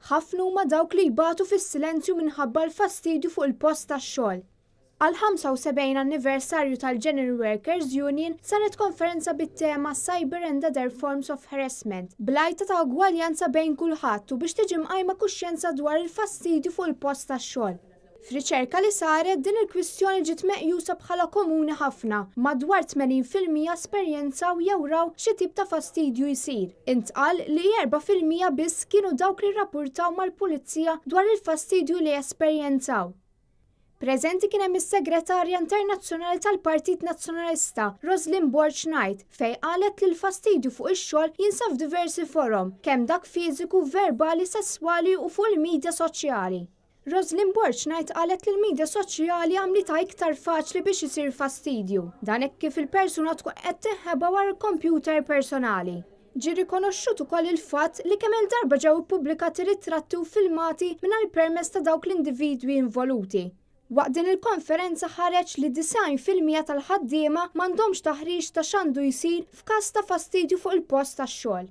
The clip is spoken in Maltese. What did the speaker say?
ħafna huma dawk li jbatu fis-silenzju minħabba l-fastidju fuq il-post tax-xogħol. Għal 75 anniversarju tal-General Workers Union saret konferenza bit-tema Cyber and Other Forms of Harassment, blajta ta' ugwaljanza bejn kulħadd u biex tiġi mqajma kuxjenza dwar il-fastidju fuq il-post tax-xogħol. F'riċerka li saret din il-kwistjoni ġiet meqjusa bħala komuni ħafna, madwar 80% esperjenzaw jew raw xi tip ta' fastidju jsir. Intqal li 4% biss kienu dawk li rrappurtaw mal-pulizija dwar il-fastidju li esperjenzaw. Preżenti kien hemm is-Segretarja Internazzjonali tal-Partit Nazzjonalista, Roslyn Borch-Knight, fejn qalet li l-fastidju fuq ix-xogħol jinsab f'diversi forom, kemm dak fiżiku, verbali, sesswali u fuq il-midja soċjali. Roslyn Borch-Knight qalet li l-midja soċjali għamlitha iktar faċli biex isir fastidju. Dan hekk kif il-persuna tkun qed tinħeba wara l-kompjuter personali. Ġie rikonoxxut ukoll il-fatt li kemm il-darba ġew ippubblikati ritratti u filmati mingħajr permess ta' dawk l-individwi involuti. Waqt din il-konferenza ħareġ li 90% tal-ħaddiema m'għandhomx taħriġ ta' x'għandu jsir f'każ ta' fastidju fuq il-post tax-xogħol.